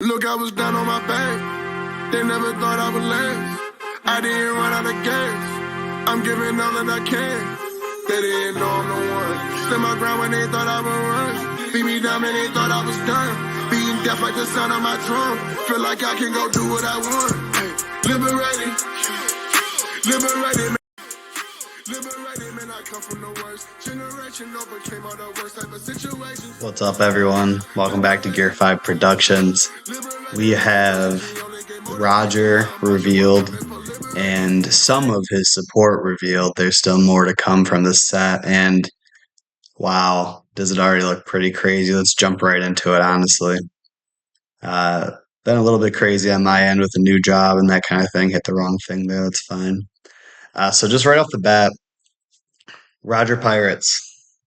Look, I was down on my back. They never thought I would last. I didn't run out of gas. I'm giving all that I can. They didn't know I'm the one. Stood my ground when they thought I would run. Beat me down when they thought I was done. Beating death like the sound of my drum. Feel like I can go do what I want. Hey, liberated. Liberated, man. Liberated, man. I come from the worst generation. Overcame all the worst type of situations. What's up, everyone? Welcome back to Gear 5 Productions. We have Roger revealed and some of his support revealed. There's still more to come from this set, and wow, does it already look pretty crazy. Let's jump right into it, honestly. Been a little bit crazy on my end with a new job and that kind of thing. Hit the wrong thing there. That's fine. So just right off the bat, Roger Pirates,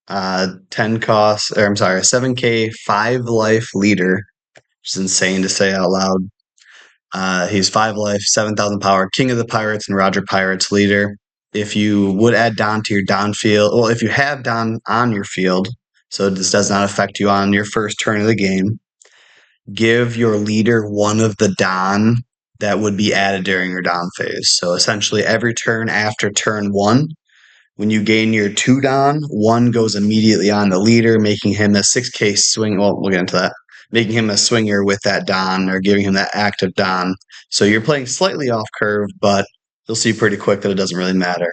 10 cost, or I'm sorry, 7K, 5 life leader, which is insane to say out loud. He's 5 life, 7,000 power, king of the pirates, and Roger Pirates leader. If you would add Don to your Don field, well, if you have Don on your field, so this does not affect you on your first turn of the game, give your leader one of the Don that would be added during your Don phase. So essentially, every turn after turn 1, when you gain your 2 Don, 1 goes immediately on the leader, making him a 6K swing. Well, we'll get into that. Making him a swinger with that Don or giving him that active Don. So you're playing slightly off curve, but you'll see pretty quick that it doesn't really matter.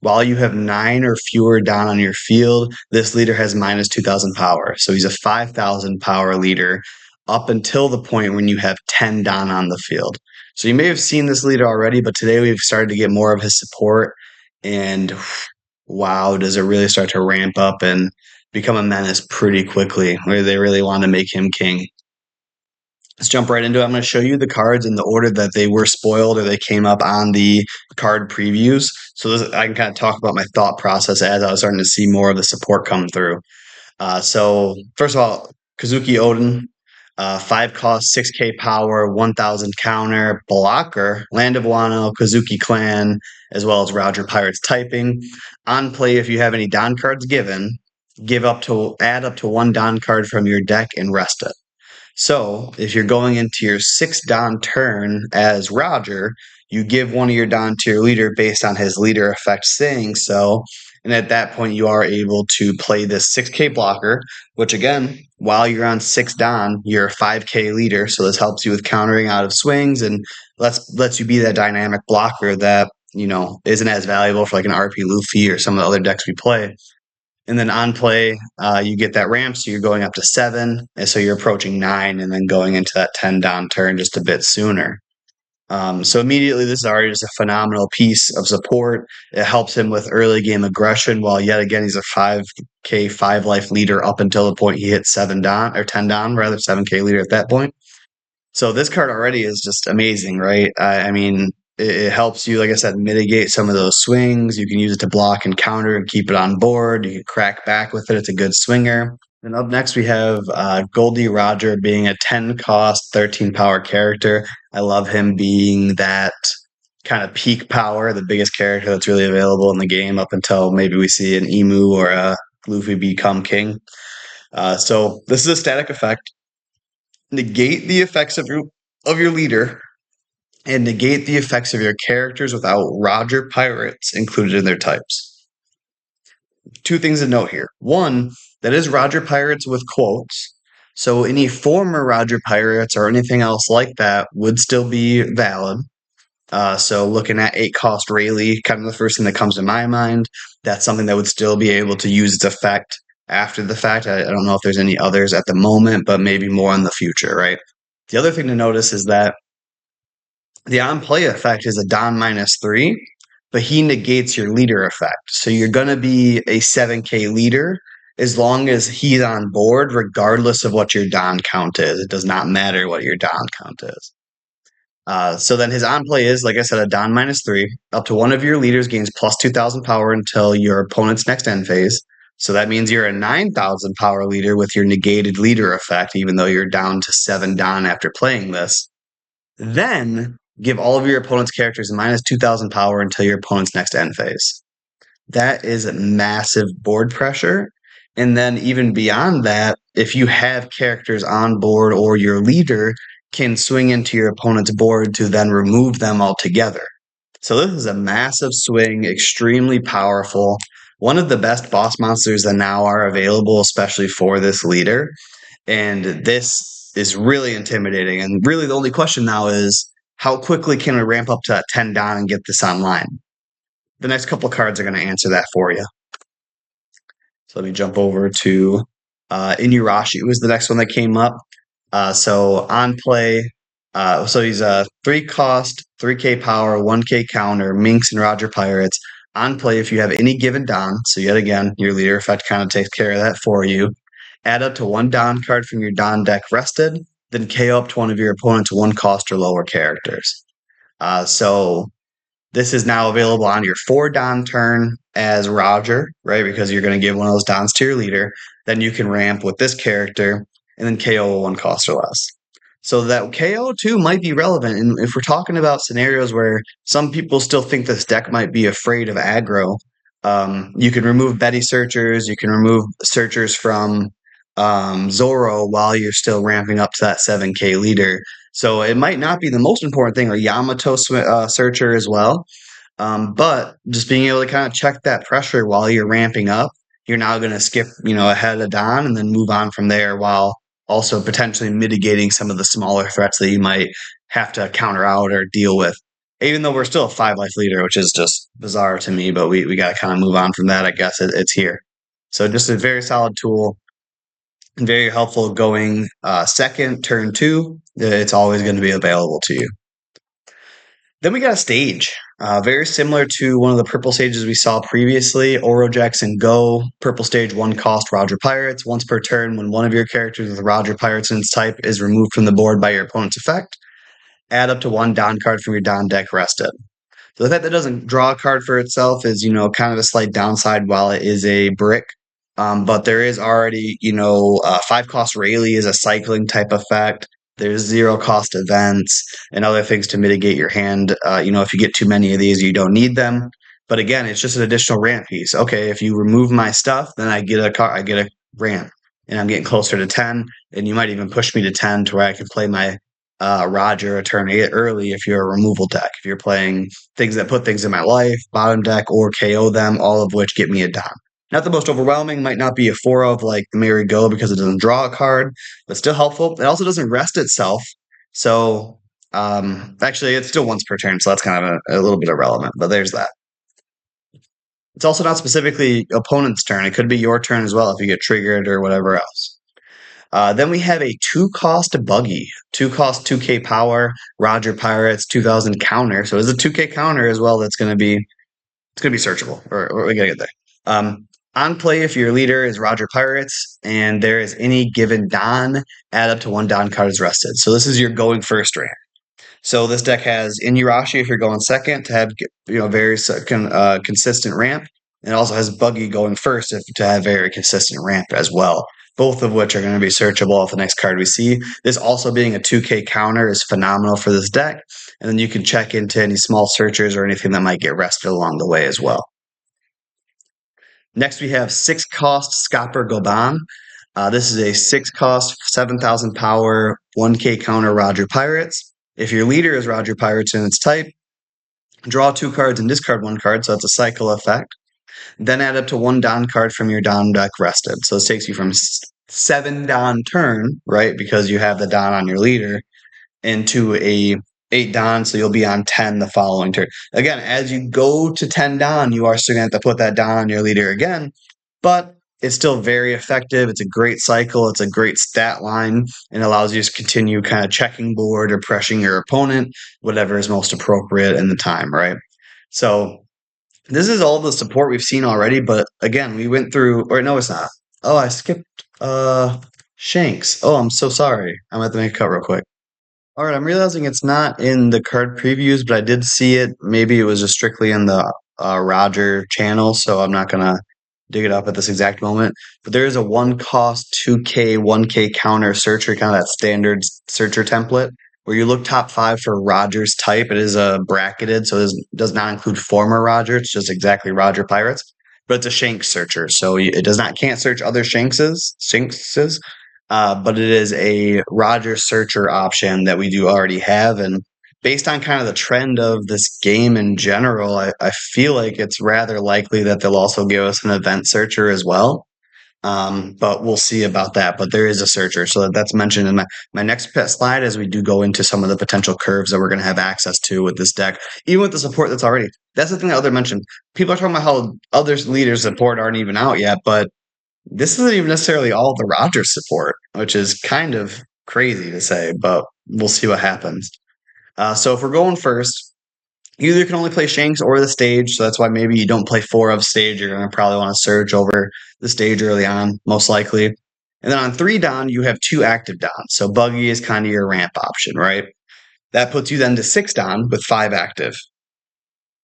While you have 9 or fewer Don on your field, this leader has minus 2,000 power. So he's a 5,000 power leader up until the point when you have 10 Don on the field. So you may have seen this leader already, but today we've started to get more of his support, and wow, does it really start to ramp up and become a menace pretty quickly, where they really want to make him king. Let's jump right into it. I'm going to show you the cards in the order that they were spoiled or they came up on the card previews. So I can kind of talk about my thought process as I was starting to see more of the support come through. So first of all, Kazuki Odin, 5 cost, 6K power, 1,000 counter, blocker, Land of Wano, Kazuki Clan, as well as Roger Pirates typing. On play, if you have any Don cards given, add up to 1 Don card from your deck and rest it. So if you're going into your 6th Don turn as Roger, you give one of your Don to your leader based on his leader effect saying so. And at that point, you are able to play this 6K blocker, which again, while you're on 6 Don, you're a 5K leader. So this helps you with countering out of swings and lets you be that dynamic blocker that, isn't as valuable for like an RP Luffy or some of the other decks we play. And then on play, you get that ramp, so you're going up to 7, and so you're approaching 9, and then going into that 10 down turn just a bit sooner. So immediately, this is already just a phenomenal piece of support. It helps him with early game aggression, while yet again he's a 5K 5 life leader up until the point he hits 7 down or 10 down, rather 7K leader at that point. So this card already is just amazing, right? I mean, it helps you, like I said, mitigate some of those swings. You can use it to block and counter and keep it on board. You can crack back with it. It's a good swinger. And up next, we have Goldie Roger being a 10 cost, 13 power character. I love him being that kind of peak power, the biggest character that's really available in the game up until maybe we see an Emu or a Luffy become king. So this is a static effect. Negate the effects of your leader and negate the effects of your characters without Roger Pirates included in their types. 2 things to note here. 1, that is Roger Pirates with quotes. So any former Roger Pirates or anything else like that would still be valid. So looking at 8 cost Rayleigh, kind of the first thing that comes to my mind, that's something that would still be able to use its effect after the fact. I don't know if there's any others at the moment, but maybe more in the future, right? The other thing to notice is that the on-play effect is a Don -3, but he negates your leader effect. So you're going to be a 7K leader as long as he's on board, regardless of what your Don count is. It does not matter what your Don count is. So then his on-play is, like I said, a Don -3. Up to one of your leaders gains plus 2,000 power until your opponent's next end phase. So that means you're a 9,000 power leader with your negated leader effect, even though you're down to 7 Don after playing this. Then give all of your opponent's characters minus 2,000 power until your opponent's next end phase. That is massive board pressure. And then even beyond that, if you have characters on board or your leader can swing into your opponent's board to then remove them altogether. So this is a massive swing, extremely powerful. One of the best boss monsters that now are available, especially for this leader. And this is really intimidating. And really the only question now is how quickly can we ramp up to that 10 down and get this online? The next couple of cards are going to answer that for you. So let me jump over to Inuyasha was the next one that came up. So on play, so he's a 3 cost, 3K power, 1K counter, Minx and Roger Pirates. On play, if you have any given down, so yet again, your leader effect kind of takes care of that for you. Add up to 1 down card from your Don deck rested, then KO up to one of your opponent's 1 cost or lower characters. So this is now available on your 4 Don turn as Roger, right? Because you're going to give one of those Dons to your leader. Then you can ramp with this character and then KO 1 cost or less. So that KO too might be relevant. And if we're talking about scenarios where some people still think this deck might be afraid of aggro, you can remove Betty searchers, you can remove searchers from Zoro while you're still ramping up to that 7K leader. So it might not be the most important thing, or Yamato searcher as well. But just being able to kind of check that pressure while you're ramping up, you're now going to skip, ahead of Don and then move on from there while also potentially mitigating some of the smaller threats that you might have to counter out or deal with. Even though we're still a 5-life leader, which is just bizarre to me, but we got to kind of move on from that. I guess it's here. So just a very solid tool. Very helpful going second, turn 2. It's always going to be available to you. Then we got a stage, very similar to one of the purple stages we saw previously. Oro Jackson Go, purple stage 1 cost Roger Pirates. Once per turn, when one of your characters with Roger Pirates in its type is removed from the board by your opponent's effect, add up to 1 Don card from your Don deck rested. So the fact that it doesn't draw a card for itself is, kind of a slight downside while it is a brick. But there is already, 5 cost Rayleigh is a cycling type effect. There's 0 cost events and other things to mitigate your hand. If you get too many of these, you don't need them. But again, it's just an additional ramp piece. Okay, if you remove my stuff, then I get a ramp, and I'm getting closer to 10. And you might even push me to 10 to where I can play my Roger a turn early if you're a removal deck. If you're playing things that put things in my life, bottom deck, or KO them, all of which get me a Don. Not the most overwhelming, might not be a 4 of like the Merry Go because it doesn't draw a card, but still helpful. It also doesn't rest itself. So actually it's still once per turn, so that's kind of a little bit irrelevant, but there's that. It's also not specifically opponent's turn. It could be your turn as well if you get triggered or whatever else. Then we have a 2 cost buggy, 2 cost 2K power, Roger Pirates, 2000 counter. So it's a 2K counter as well. It's going to be searchable, or we got to get there. On play, if your leader is Roger Pirates and there is any given Don, add up to 1 Don card is rested. So this is your going first ramp. So this deck has Inuyasha if you're going second to have very consistent ramp, and it also has Buggy going first to have very consistent ramp as well. Both of which are going to be searchable off the next card we see. This also being a 2K counter is phenomenal for this deck, and then you can check into any small searchers or anything that might get rested along the way as well. Next, we have 6 cost Scopper Goban. This is a 6 cost, 7,000 power, 1K counter Roger Pirates. If your leader is Roger Pirates in its type, draw 2 cards and discard 1 card, so it's a cycle effect. Then add up to 1 Don card from your Don deck rested. So this takes you from 7 Don turn, right, because you have the Don on your leader, into a 8 Don, so you'll be on 10 the following turn. Again, as you go to 10 Don, you are still going to have to put that Don on your leader again, but it's still very effective. It's a great cycle. It's a great stat line, and allows you to continue kind of checking board or pressuring your opponent, whatever is most appropriate in the time, right? So this is all the support we've seen already, but again, we went through, or no, it's not. Oh, I skipped Shanks. Oh, I'm so sorry. I'm going to have to make a cut real quick. All right, I'm realizing it's not in the card previews, but I did see it. Maybe it was just strictly in the Roger channel, so I'm not going to dig it up at this exact moment. But there is a 1 cost 2K, 1K counter searcher, kind of that standard searcher template, where you look top 5 for Roger's type. It is bracketed, so it does not include former Roger. It's just exactly Roger Pirates. But it's a Shanks searcher, so it can't search other Shankses. but it is a Roger Searcher option that we do already have. And based on kind of the trend of this game in general, I feel like it's rather likely that they'll also give us an event searcher as well. But we'll see about that. But there is a searcher. So that's mentioned in my next slide as we do go into some of the potential curves that we're going to have access to with this deck, even with the support that's already. That's the thing that other mentioned. People are talking about how other leaders' support aren't even out yet, but this isn't even necessarily all the Rogers support, which is kind of crazy to say, but we'll see what happens. So if we're going first, you either can only play Shanks or the stage, so that's why maybe you don't play 4 of stage. You're going to probably want to surge over the stage early on, most likely. And then on 3 down, you have 2 active downs. So Buggy is kind of your ramp option, right? That puts you then to 6 down with 5 active.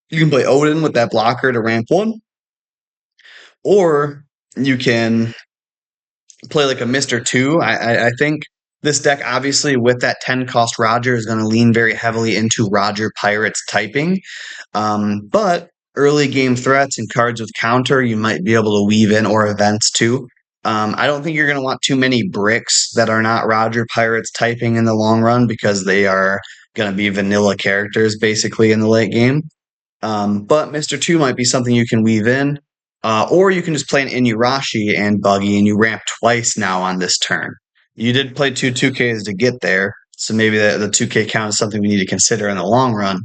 You can play Odin with that blocker to ramp 1, or you can play like a Mr. 2. I think this deck, obviously, with that 10 cost Roger, is going to lean very heavily into Roger Pirates typing. But early game threats and cards with counter, you might be able to weave in, or events too. I don't think you're going to want too many bricks that are not Roger Pirates typing in the long run, because they are going to be vanilla characters basically in the late game. But Mr. 2 might be something you can weave in. Or you can just play an Inuyasha and Buggy, and you ramp twice now on this turn. You did play 2Ks to get there, so maybe the 2K count is something we need to consider in the long run.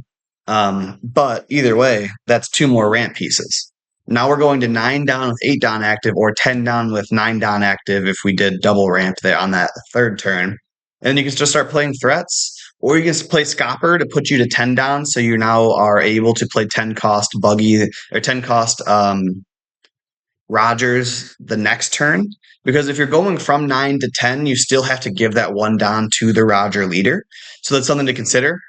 But either way, that's 2 more ramp pieces. Now we're going to 9 down with 8 down active, or 10 down with 9 down active if we did double ramp there on that third turn. And you can just start playing threats, or you can play Scopper to put you to 10 down, so you now are able to play 10 cost Buggy, or 10 cost Rogers the next turn, because if you're going from 9 to 10, you still have to give that 1 down to the Roger leader. So that's something to consider.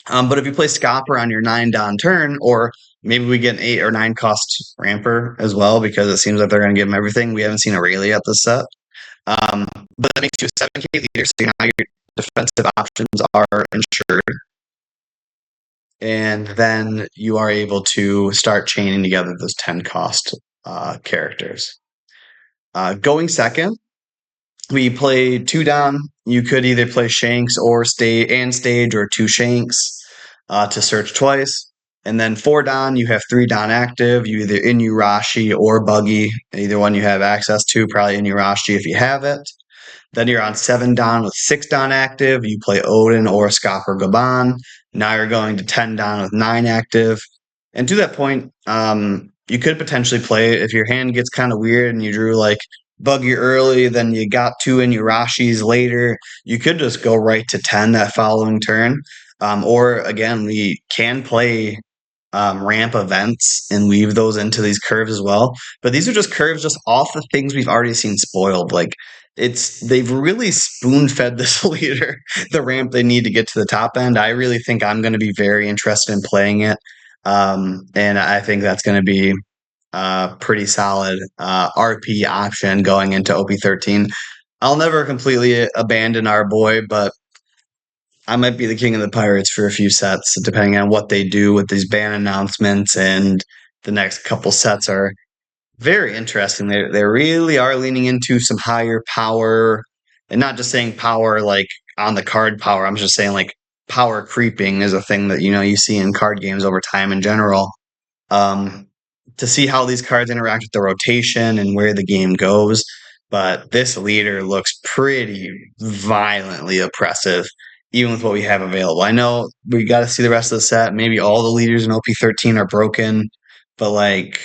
But if you play Scopper on your 9 down turn, or maybe we get an 8 or 9 cost Ramper as well, because it seems like they're going to give him everything. We haven't seen Aurelia at this set. But that makes you a 7K leader, so now your defensive options are ensured. And then you are able to start chaining together those 10 cost characters. Going second, we play 2 down. You could either play Shanks or stage, or 2 Shanks to search twice. And then 4 down, you have 3 down active. You either Inuyasha or Buggy. Either one you have access to, probably Inuyasha if you have it. Then you're on 7 down with 6 down active. You play Odin or Scopper Gaban. Now you're going to 10 down with 9 active. And to that point, you could potentially play, if your hand gets kind of weird and you drew like Buggy early, then you got 2 Inuyashis later, you could just go right to 10 that following turn. Or again, we can play ramp events and weave those into these curves as well. But these are just curves just off the things we've already seen spoiled. Like, they've really spoon fed this leader the ramp they need to get to the top end. I really think I'm going to be very interested in playing it. And I think that's going to be a pretty solid RP option going into OP13. I'll never completely abandon our boy, but I might be the king of the pirates for a few sets, depending on what they do with these ban announcements. And the next couple sets are very interesting. They really are leaning into some higher power, and not just saying power like on the card power. I'm just saying like power creeping is a thing that you see in card games over time in general. To see how these cards interact with the rotation and where the game goes. But this leader looks pretty violently oppressive, even with what we have available. I know we got to see the rest of the set. Maybe all the leaders in OP13 are broken, but like,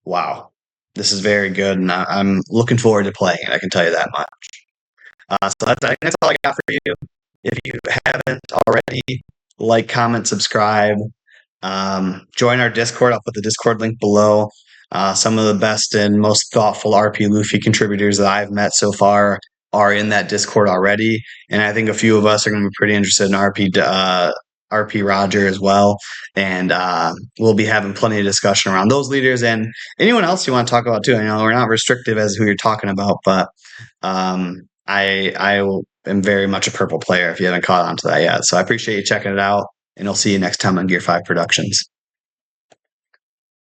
wow, this is very good, and I'm looking forward to playing it. I can tell you that much. So I think that's all I got for you. If you haven't already, like, comment, subscribe. Join our Discord. I'll put the Discord link below. Some of the best and most thoughtful RP Luffy contributors that I've met so far are in that Discord already, and I think a few of us are going to be pretty interested in RP Roger as well. And we'll be having plenty of discussion around those leaders and anyone else you want to talk about too. I know we're not restrictive as who you're talking about, but I am very much a purple player if you haven't caught on to that yet. So I appreciate you checking it out, and I'll see you next time on Gear 5 Productions.